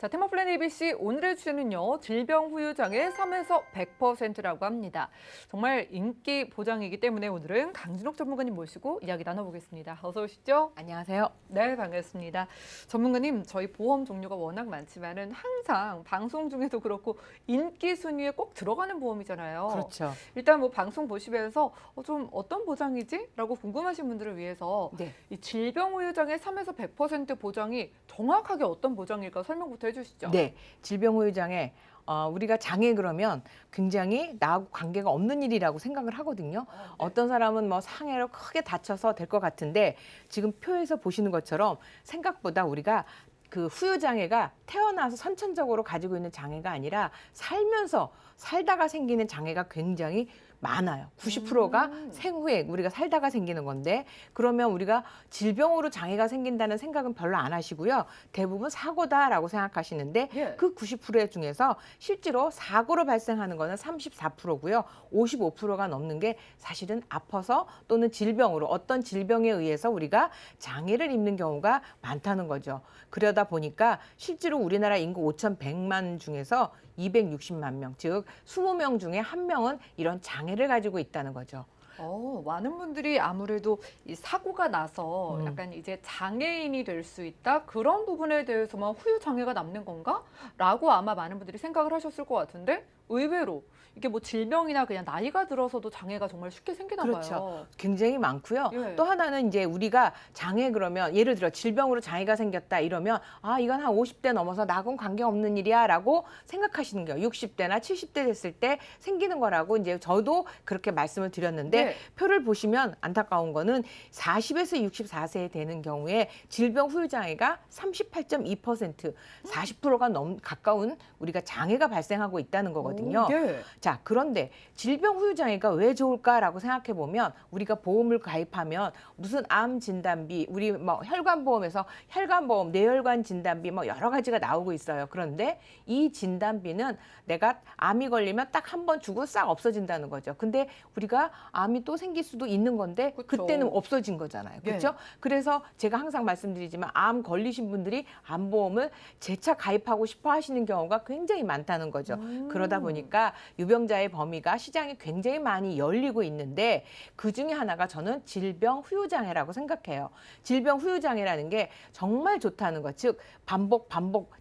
자, 테마플랜 ABC 오늘의 주제는요. 질병 후유장애 3에서 100%라고 합니다. 정말 인기 보장이기 때문에 오늘은 강진옥 전문가님 모시고 이야기 나눠보겠습니다. 어서 오시죠. 안녕하세요. 네, 반갑습니다. 전문가님, 저희 보험 종류가 워낙 많지만은 항상 방송 중에도 그렇고 인기 순위에 꼭 들어가는 보험이잖아요. 그렇죠. 일단 뭐 방송 보시면서 좀 어떤 보장이지? 라고 궁금하신 분들을 위해서 네. 이 질병 후유장애 3에서 100% 보장이 정확하게 어떤 보장일까 설명부터 해주시죠. 네. 질병 후유장애 우리가 장애 그러면 굉장히 나하고 관계가 없는 일이라고 생각을 하거든요. 네. 어떤 사람은 뭐 상해로 크게 다쳐서 될 것 같은데 지금 표에서 보시는 것처럼 생각보다 우리가 그 후유장애가 태어나서 선천적으로 가지고 있는 장애가 아니라 살다가 생기는 장애가 굉장히 많아요. 90%가 생후에 우리가 살다가 생기는 건데 그러면 우리가 질병으로 장애가 생긴다는 생각은 별로 안 하시고요. 대부분 사고다라고 생각하시는데 예. 그 90% 중에서 실제로 사고로 발생하는 거는 34%고요. 55%가 넘는 게 사실은 아파서 또는 질병으로 어떤 질병에 의해서 우리가 장애를 입는 경우가 많다는 거죠. 그러다 보니까 실제로 우리나라 인구 5,100만 중에서 260만 명, 즉 20명 중에 1명은 이런 장애를 가지고 있다는 거죠. 많은 분들이 아무래도 이 사고가 나서 약간 이제 장애인이 될 수 있다 그런 부분에 대해서만 후유 장애가 남는 건가? 라고 아마 많은 분들이 생각을 하셨을 것 같은데 의외로 이게 뭐 질병이나 그냥 나이가 들어서도 장애가 정말 쉽게 생기나 그렇죠. 봐요. 굉장히 많고요. 예. 또 하나는 이제 우리가 장애 그러면 예를 들어 질병으로 장애가 생겼다 이러면 이건 한 50대 넘어서 나하고는 관계없는 일이야 라고 생각하시는 거예요. 60대나 70대 됐을 때 생기는 거라고 이제 저도 그렇게 말씀을 드렸는데 네. 표를 보시면 안타까운 거는 40에서 64세 되는 경우에 질병 후유 장애가 38.2%, 40%가 가까운 우리가 장애가 발생하고 있다는 거거든요. 예. 자, 그런데 질병 후유 장애가 왜 좋을까라고 생각해 보면 우리가 보험을 가입하면 무슨 암 진단비, 우리 뭐 혈관보험에서 혈관보험, 뇌혈관 진단비 뭐 여러 가지가 나오고 있어요. 그런데 이 진단비는 내가 암이 걸리면 딱 한 번 주고 싹 없어진다는 거죠. 근데 우리가 암이 또 생길 수도 있는 건데 그쵸. 그때는 없어진 거잖아요. 그렇죠? 예. 그래서 제가 항상 말씀드리지만 암 걸리신 분들이 암보험을 재차 가입하고 싶어 하시는 경우가 굉장히 많다는 거죠. 그러다 보니까 유병자의 범위가 시장이 굉장히 많이 열리고 있는데 그중에 하나가 저는 질병 후유장애라고 생각해요. 질병 후유장애라는 게 정말 좋다는 것. 즉 반복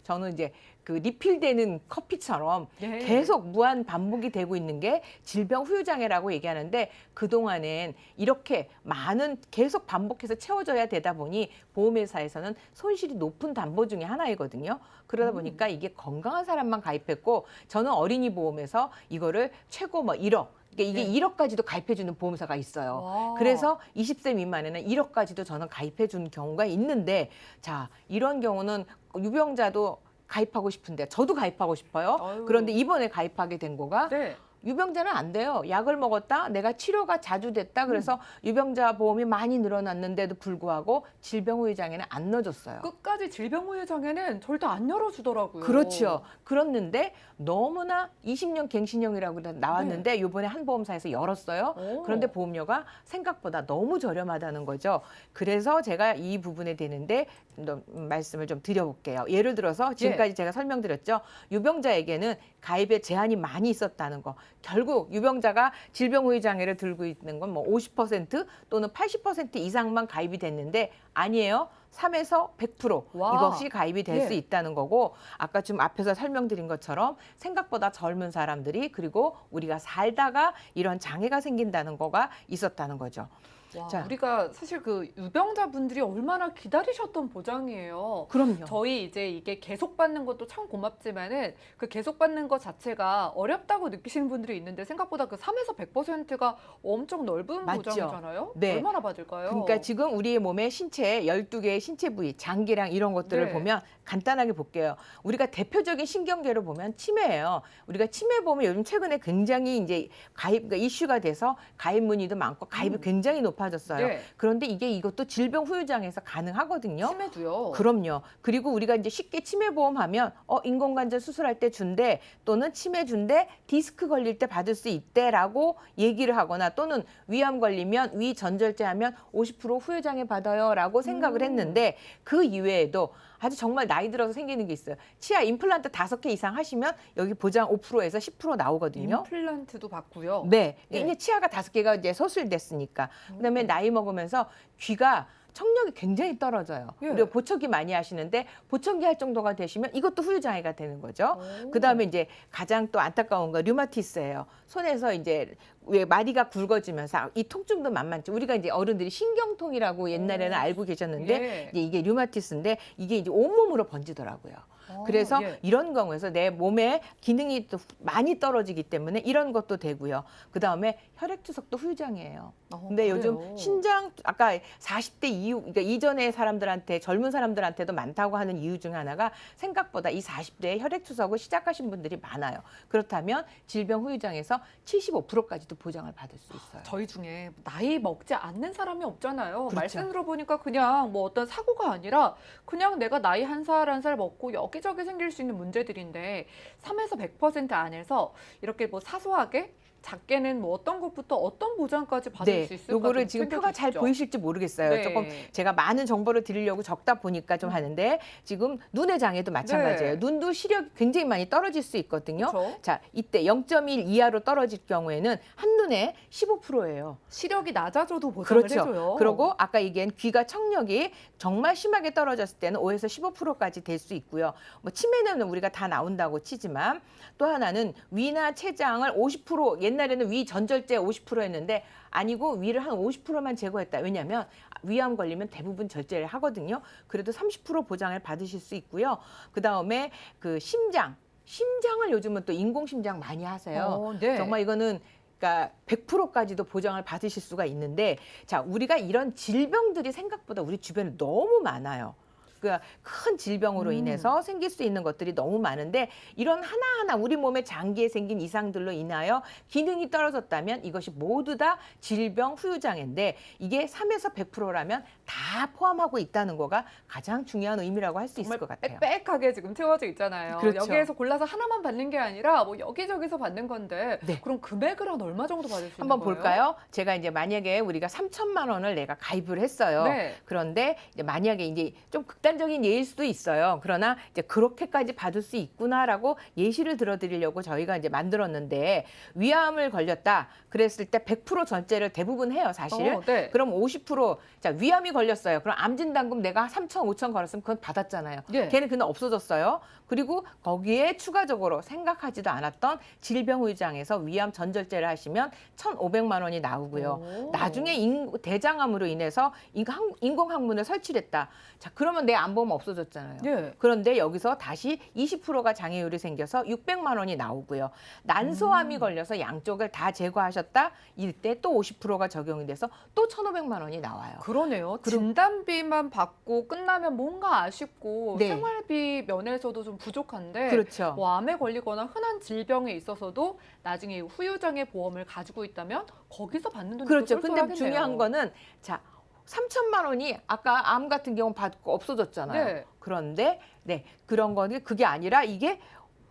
저는 이제 그 리필되는 커피처럼 예. 계속 무한 반복이 되고 있는 게 질병 후유장애라고 얘기하는데 그동안엔 이렇게 많은 계속 반복해서 채워져야 되다 보니 보험회사에서는 손실이 높은 담보 중에 하나이거든요. 그러다 보니까 이게 건강한 사람만 가입했고 저는 어린이 보험에서 이거를 최고 뭐 1억 이게 네. 1억까지도 가입해주는 보험사가 있어요. 와. 그래서 20세 미만에는 1억까지도 저는 가입해주는 경우가 있는데 자 이런 경우는 유병자도 가입하고 싶은데 저도 가입하고 싶어요. 아유. 그런데 이번에 가입하게 된 거가 네. 유병자는 안 돼요. 약을 먹었다. 내가 치료가 자주 됐다. 그래서 유병자 보험이 많이 늘어났는데도 불구하고 질병 후유 장애는 안 넣어줬어요. 끝까지 질병 후유 장애는 절대 안 열어주더라고요. 그렇죠. 그렇는데 너무나 20년 갱신형이라고 나왔는데 이번에 한 보험사에서 열었어요. 오. 그런데 보험료가 생각보다 너무 저렴하다는 거죠. 그래서 제가 이 부분에 대는데 말씀을 좀 드려볼게요. 예를 들어서 지금까지 제가 설명드렸죠. 유병자에게는 가입에 제한이 많이 있었다는 거. 결국 유병자가 질병 후유 장애를 들고 있는 건 뭐 50% 또는 80% 이상만 가입이 됐는데 아니에요. 3에서 100% 와. 이것이 가입이 될 수 예. 있다는 거고 아까 좀 앞에서 설명드린 것처럼 생각보다 젊은 사람들이 그리고 우리가 살다가 이런 장애가 생긴다는 거가 있었다는 거죠. 와, 자. 우리가 사실 그 유병자분들이 얼마나 기다리셨던 보장이에요. 그럼요. 저희 이제 이게 계속 받는 것도 참 고맙지만은 그 계속 받는 것 자체가 어렵다고 느끼시는 분들이 있는데 생각보다 그 3에서 100%가 엄청 넓은 맞죠. 보장이잖아요. 네. 얼마나 받을까요? 그러니까 지금 우리의 몸에 신체에 12개의 신체 부위, 장기랑 이런 것들을 네. 보면 간단하게 볼게요. 우리가 대표적인 신경계를 보면 치매예요. 우리가 치매 보면 요즘 최근에 굉장히 이제 그러니까 이슈가 돼서 가입 문의도 많고 가입이 굉장히 높아졌어요. 네. 그런데 이것도 질병 후유장애에서 가능하거든요. 치매도요. 그럼요. 그리고 우리가 이제 쉽게 치매 보험하면 인공관절 수술할 때 준대 또는 치매 준대 디스크 걸릴 때 받을 수 있대라고 얘기를 하거나 또는 위암 걸리면 위 전절제 하면 50% 후유장애 받아요라고 생각을 했는데 그 이외에도 아주 정말 나이 들어서 생기는 게 있어요. 치아 임플란트 5개 이상 하시면 여기 보장 5%에서 10% 나오거든요. 임플란트도 받고요. 네. 예. 이제 치아가 5개가 이제 소실됐으니까. 그다음에 나이 먹으면서 귀가 청력이 굉장히 떨어져요. 예. 우리가 보청기 많이 하시는데 보청기 할 정도가 되시면 이것도 후유 장애가 되는 거죠. 오. 그다음에 이제 가장 또 안타까운 거 류마티스예요. 손에서 이제 왜 마디가 굵어지면서 이 통증도 만만치. 우리가 이제 어른들이 신경통이라고 옛날에는 알고 계셨는데 예. 이제 이게 류마티스인데 이게 이제 온몸으로 번지더라고요. 그래서 예. 이런 경우에서 내 몸의 기능이 또 많이 떨어지기 때문에 이런 것도 되고요. 그다음에 혈액투석도 후유장애예요. 근데 그래요? 요즘 신장 아까 40대 이후 그러니까 이전의 사람들한테 젊은 사람들한테도 많다고 하는 이유 중 하나가 생각보다 이 40대에 혈액투석을 시작하신 분들이 많아요. 그렇다면 질병 후유장에서 75%까지도 보장을 받을 수 있어요. 저희 중에 나이 먹지 않는 사람이 없잖아요. 그렇죠. 말씀 들어보니까 그냥 뭐 어떤 사고가 아니라 그냥 내가 나이 한 살 한 살 먹고 여기저기 생길 수 있는 문제들인데 3에서 100% 안에서 이렇게 뭐 사소하게 작게는 뭐 어떤 것부터 어떤 보장까지 받을 수 있을까? 요거를 좀 지금 표가 잘 챙겨주시죠. 보이실지 모르겠어요. 네. 조금 제가 많은 정보를 드리려고 적다 보니까 좀 하는데 지금 눈의 장애도 마찬가지예요. 네. 눈도 시력이 굉장히 많이 떨어질 수 있거든요. 그렇죠. 자, 이때 0.1 이하로 떨어질 경우에는 한눈에 15%예요. 시력이 낮아져도 보장을 그렇죠. 해줘요. 그리고 아까 얘기한 귀가 청력이 정말 심하게 떨어졌을 때는 5에서 15%까지 될 수 있고요. 뭐 치매는 우리가 다 나온다고 치지만 또 하나는 위나 췌장을 50% 옛날에는 위 전절제 50%였는데 아니고 위를 한 50%만 제거했다. 왜냐하면 위암 걸리면 대부분 절제를 하거든요. 그래도 30% 보장을 받으실 수 있고요. 그다음에 그 심장을 요즘은 또 인공심장 많이 하세요. 네. 정말 이거는 그러니까 100%까지도 보장을 받으실 수가 있는데 자, 우리가 이런 질병들이 생각보다 우리 주변에 너무 많아요. 그러니까 큰 질병으로 인해서 생길 수 있는 것들이 너무 많은데 이런 하나하나 우리 몸의 장기에 생긴 이상들로 인하여 기능이 떨어졌다면 이것이 모두 다 질병 후유장애인데 이게 3에서 100%라면 다 포함하고 있다는 거가 가장 중요한 의미라고 할 수 있을 것 같아요. 빽빽하게 지금 채워져 있잖아요. 그렇죠. 여기에서 골라서 하나만 받는 게 아니라 뭐 여기저기서 받는 건데 네. 그럼 금액을 한 얼마 정도 받을 수 있는 한번 거예요? 볼까요? 제가 이제 만약에 우리가 3천만 원을 내가 가입을 했어요. 네. 그런데 이제 만약에 이제 좀 극단적인 예일 수도 있어요. 그러나 이제 그렇게까지 받을 수 있구나라고 예시를 들어드리려고 저희가 이제 만들었는데 위암을 걸렸다. 그랬을 때 100% 전제를 대부분 해요, 사실. 네. 그럼 50% 자, 위암이 걸렸어요. 그럼 암진단금 내가 3천, 5천 걸었으면 그건 받았잖아요. 예. 걔는 그냥 없어졌어요. 그리고 거기에 추가적으로 생각하지도 않았던 질병 후유장에서 위암 전절제를 하시면 1,500만 원이 나오고요. 오. 나중에 대장암으로 인해서 인공항문을 설치를 했다. 자, 그러면 내 암보험 없어졌잖아요. 예. 그런데 여기서 다시 20%가 장애율이 생겨서 600만 원이 나오고요. 난소암이 걸려서 양쪽을 다 제거하셨다. 이때 또 50%가 적용이 돼서 또 1,500만 원이 나와요. 그러네요. 진단비만 받고 끝나면 뭔가 아쉽고 네. 생활비 면에서도 좀 부족한데 그렇죠. 뭐 암에 걸리거나 흔한 질병에 있어서도 나중에 후유장애 보험을 가지고 있다면 거기서 받는 돈이 그렇죠. 또 근데 쏠쏠하겠네요. 중요한 거는 자, 3천만 원이 아까 암 같은 경우 받고 없어졌잖아요. 네. 그런데 네, 그런 거는 그게 아니라 이게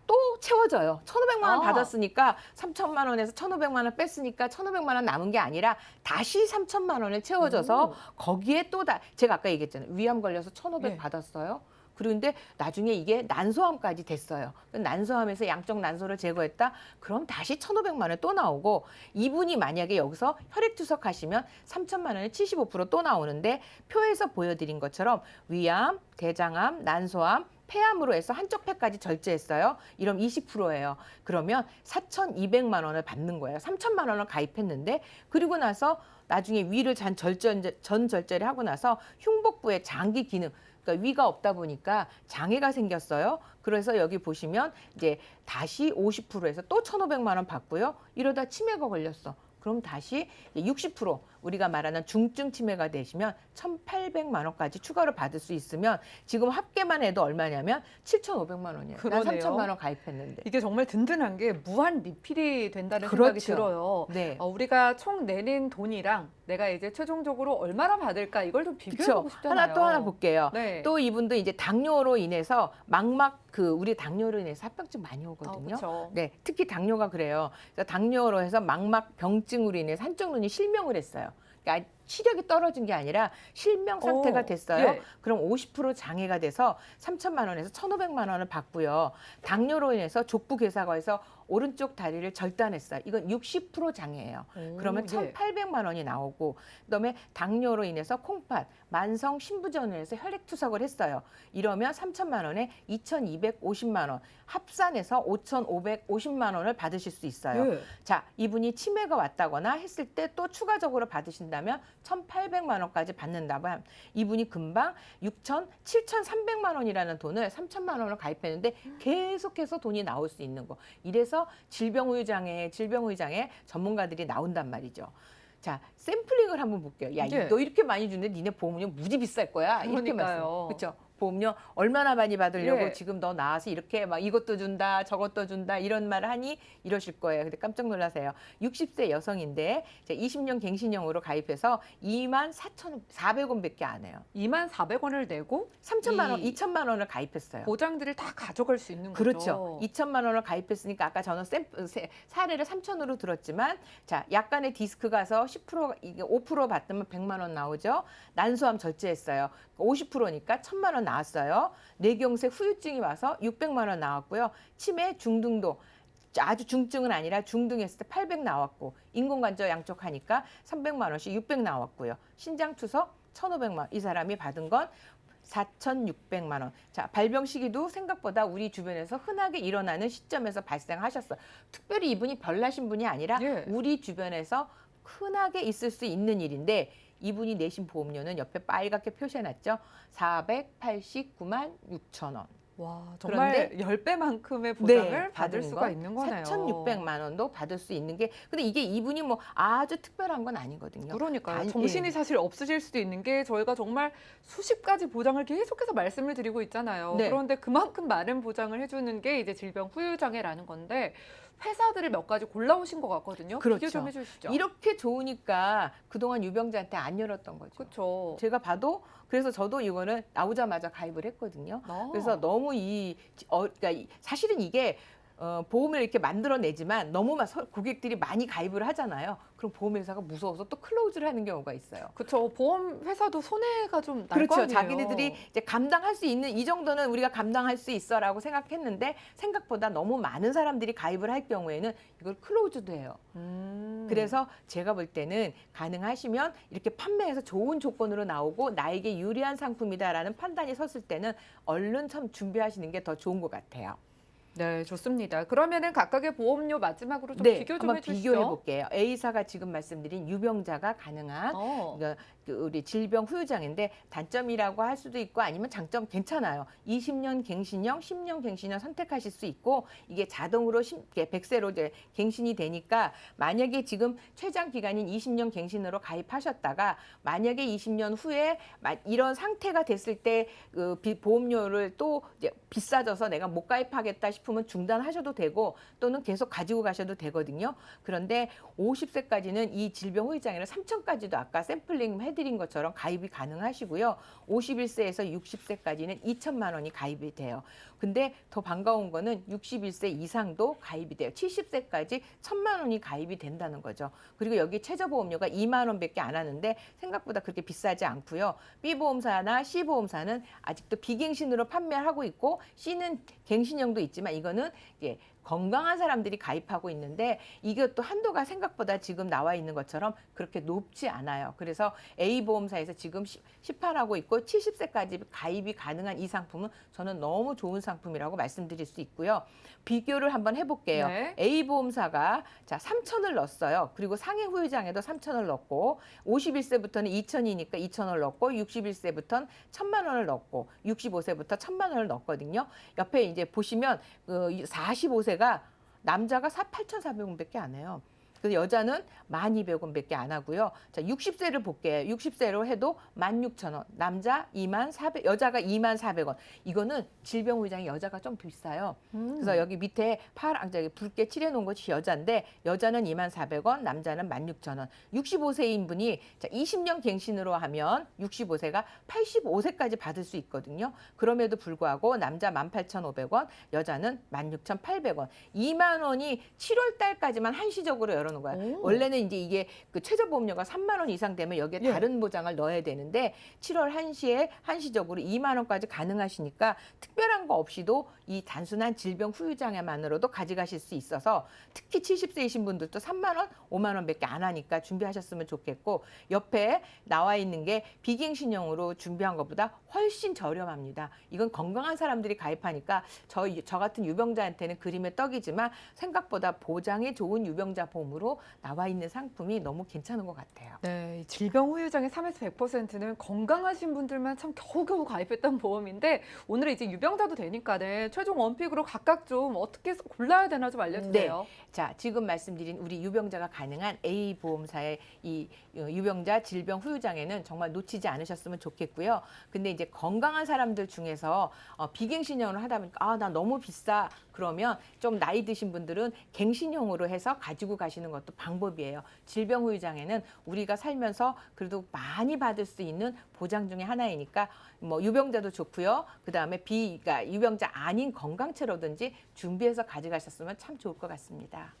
또 채워져요. 1,500만 원 아. 받았으니까 3천만 원에서 1,500만 원 뺐으니까 1,500만 원 남은 게 아니라 다시 3천만 원을 채워져서 오. 거기에 또 제가 아까 얘기했잖아요. 위암 걸려서 1,500 네. 받았어요. 그런데 나중에 이게 난소암까지 됐어요. 난소암에서 양쪽 난소를 제거했다? 그럼 다시 1,500만 원 또 나오고 이분이 만약에 여기서 혈액투석 하시면 3천만 원에 75%또 나오는데 표에서 보여드린 것처럼 위암, 대장암, 난소암, 폐암으로 해서 한쪽 폐까지 절제했어요. 이러면 20%예요. 그러면 4,200만 원을 받는 거예요. 3천만 원을 가입했는데 그리고 나서 나중에 위를 전 절제를 하고 나서 흉복부의 장기 기능 그러니까 위가 없다 보니까 장애가 생겼어요. 그래서 여기 보시면 이제 다시 50%에서 또 1,500만 원 받고요. 이러다 치매가 걸렸어. 그럼 다시 60% 우리가 말하는 중증 치매가 되시면 1,800만 원까지 추가로 받을 수 있으면 지금 합계만 해도 얼마냐면 7,500만 원이에요. 난 그러네요. 3천만 원 가입했는데. 이게 정말 든든한 게 무한 리필이 된다는 그렇죠. 생각이 들어요. 네. 우리가 총 내는 돈이랑 내가 이제 최종적으로 얼마나 받을까 이걸 좀 비교해보고 그렇죠. 싶잖아요. 하나 볼게요. 네. 또 이분도 이제 당뇨로 인해서 우리 당뇨로 인해서 합병증 많이 오거든요. 그렇죠. 네, 특히 당뇨가 그래요. 그래서 당뇨로 해서 망막 병증으로 인해서 한쪽 눈이 실명을 했어요. 그러니까 치력이 떨어진 게 아니라 실명 상태가 됐어요. 예. 그럼 50% 장애가 돼서 3천만 원에서 1,500만 원을 받고요. 당뇨로 인해서 족부 괴사가에서 오른쪽 다리를 절단했어요. 이건 60% 장애예요. 그러면 예. 1,800만 원이 나오고, 그다음에 당뇨로 인해서 콩팥, 만성 신부전을 해서 혈액투석을 했어요. 이러면 3천만 원에 2,250만 원, 합산해서 5,550만 원을 받으실 수 있어요. 예. 자, 이분이 치매가 왔다거나 했을 때 또 추가적으로 받으신다면 1,800만 원까지 받는다면 이분이 금방 7,300만 원이라는 돈을 3천만 원을 가입했는데 계속해서 돈이 나올 수 있는 거. 이래서 질병후유장애 전문가들이 나온단 말이죠. 자, 샘플링을 한번 볼게요. 야, 예. 너 이렇게 많이 주는데 니네 보험료 무지 비쌀 거야. 이렇게 그러니까요. 말씀. 그렇죠? 보험료 얼마나 많이 받으려고 예. 지금 너 나와서 이렇게 막 이것도 준다 저것도 준다 이런 말을 하니 이러실 거예요. 근데 깜짝 놀라세요. 60세 여성인데 20년 갱신형으로 가입해서 24,400원밖에 안 해요. 24,000원을 내고 3천만 원, 2천만 원을 가입했어요. 보장들을 다 가져갈 수 있는 거죠. 그렇죠. 2천만 원을 가입했으니까 아까 저는 사례를 3천으로 들었지만 자, 약간의 디스크 가서 10% 이게 5% 받으면 100만 원 나오죠. 난소암 절제했어요. 50%니까 1,000만 원 나왔어요. 뇌경색 후유증이 와서 600만 원 나왔고요. 치매 중등도 아주 중증은 아니라 중등했을 때 800 나왔고 인공관절 양쪽 하니까 300만 원씩 600 나왔고요. 신장 투석 1,500만 원. 이 사람이 받은 건 4,600만 원. 자, 발병 시기도 생각보다 우리 주변에서 흔하게 일어나는 시점에서 발생하셨어요. 특별히 이분이 별나신 분이 아니라 예. 우리 주변에서 흔하게 있을 수 있는 일인데 이분이 내신 보험료는 옆에 빨갛게 표시해놨죠. 489만 6천 원. 와, 정말 10배만큼의 보장을 받을 수가 있는 거네요. 4,600만 원도 받을 수 있는 게 근데 이게 이분이 뭐 아주 특별한 건 아니거든요. 그러니까요. 단- 정신이 예. 사실 없으실 수도 있는 게 저희가 정말 수십 가지 보장을 계속해서 말씀을 드리고 있잖아요. 네. 그런데 그만큼 많은 보장을 해주는 게 이제 질병 후유장애라는 건데 회사들을 몇 가지 골라오신 것 같거든요. 그렇죠. 비교 좀 해주시죠. 이렇게 좋으니까 그동안 유병자한테 안 열었던 거죠. 그렇죠. 제가 봐도 그래서 저도 이거는 나오자마자 가입을 했거든요. 그래서 너무 그러니까 사실은 이게 보험을 이렇게 만들어내지만 너무 고객들이 많이 가입을 하잖아요. 그럼 보험회사가 무서워서 또 클로즈를 하는 경우가 있어요. 그렇죠. 보험 회사도 손해가 좀 날 거 그렇죠. 아니에요. 자기네들이 이제 감당할 수 있는 이 정도는 우리가 감당할 수 있어라고 생각했는데 생각보다 너무 많은 사람들이 가입을 할 경우에는 이걸 클로즈도 해요. 그래서 제가 볼 때는 가능하시면 이렇게 판매해서 좋은 조건으로 나오고 나에게 유리한 상품이다라는 판단이 섰을 때는 얼른 참 준비하시는 게 더 좋은 것 같아요. 네, 좋습니다. 그러면은 각각의 보험료 마지막으로 좀 네, 비교 좀 한번 해주시죠. 비교해 볼게요. A사가 지금 말씀드린 유병자가 가능한 이거 우리 질병 후유장애인데 단점이라고 할 수도 있고 아니면 장점 괜찮아요. 20년 갱신형, 10년 갱신형 선택하실 수 있고 이게 자동으로 100세로 이제 갱신이 되니까 만약에 지금 최장 기간인 20년 갱신으로 가입하셨다가 만약에 20년 후에 이런 상태가 됐을 때 그 보험료를 또 이제 비싸져서 내가 못 가입하겠다 싶으면 중단하셔도 되고 또는 계속 가지고 가셔도 되거든요. 그런데 50세까지는 이 질병 후유장애를 3천까지도 아까 샘플링 해드린 것처럼 가입이 가능하시고요. 51세에서 60세까지는 2천만 원이 가입이 돼요. 근데 더 반가운 거는 61세 이상도 가입이 돼요. 70세까지 1,000만 원이 가입이 된다는 거죠. 그리고 여기 최저보험료가 2만 원밖에 안 하는데 생각보다 그렇게 비싸지 않고요. B보험사나 C보험사는 아직도 비갱신으로 판매하고 있고 C는 갱신형도 있지만 이거는 이제 건강한 사람들이 가입하고 있는데 이것도 한도가 생각보다 지금 나와 있는 것처럼 그렇게 높지 않아요. 그래서 A보험사에서 지금 시판하고 있고 70세까지 가입이 가능한 이 상품은 저는 너무 좋은 상품이라고 말씀드릴 수 있고요. 비교를 한번 해볼게요. 네. A보험사가 자 3천을 넣었어요. 그리고 상해 후유장애도 3천을 넣고 51세부터는 2천이니까 2천을 넣고 61세부터는 1,000만 원을 넣고 65세부터 1,000만 원을 넣었거든요. 옆에 이제 보시면 45세가 남자가 8,400원밖에 안 해요. 그래서 여자는 1,200원밖에 안 하고요. 자, 60세를 볼게요. 60세로 해도 16,000원. 남자 24,400, 여자가 24,400원. 이거는 질병 후유장애 여자가 좀 비싸요. 그래서 여기 밑에 붉게 칠해놓은 것이 여자인데 여자는 24,400원, 남자는 16,000원. 65세인 분이 자, 20년 갱신으로 하면 65세가 85세까지 받을 수 있거든요. 그럼에도 불구하고 남자 18,500원, 여자는 16,800원. 2만 원이 7월 달까지만 한시적으로 그러는 거야. 오. 원래는 이제 이게 그 최저보험료가 3만 원 이상 되면 여기에 예. 다른 보장을 넣어야 되는데 7월 1시에 한시적으로 2만 원까지 가능하시니까 특별한 거 없이도 이 단순한 질병 후유장애만으로도 가져가실 수 있어서 특히 70세이신 분들도 3만 원, 5만 원밖에 안 하니까 준비하셨으면 좋겠고 옆에 나와 있는 게 비갱신형으로 준비한 것보다 훨씬 저렴합니다. 이건 건강한 사람들이 가입하니까 저 같은 유병자한테는 그림의 떡이지만 생각보다 보장에 좋은 유병자 보험으로 나와 있는 상품이 너무 괜찮은 것 같아요. 네, 이 질병 후유장애 3에서 100%는 건강하신 분들만 참 겨우겨우 가입했던 보험인데 오늘은 이제 유병자도 되니까는 최종 원픽으로 각각 좀 어떻게 골라야 되나 좀 알려주세요. 자, 지금 말씀드린 우리 유병자가 가능한 A 보험사의 이 유병자 질병 후유장애는 정말 놓치지 않으셨으면 좋겠고요. 근데 이제 건강한 사람들 중에서 비갱신형으로 하다 보니까 나 너무 비싸. 그러면 좀 나이 드신 분들은 갱신형으로 해서 가지고 가시는 것도 방법이에요. 질병 후유장애는 우리가 살면서 그래도 많이 받을 수 있는 보장 중에 하나이니까 뭐 유병자도 좋고요. 그다음에 그러니까 유병자 아닌 건강체로든지 준비해서 가져가셨으면 참 좋을 것 같습니다.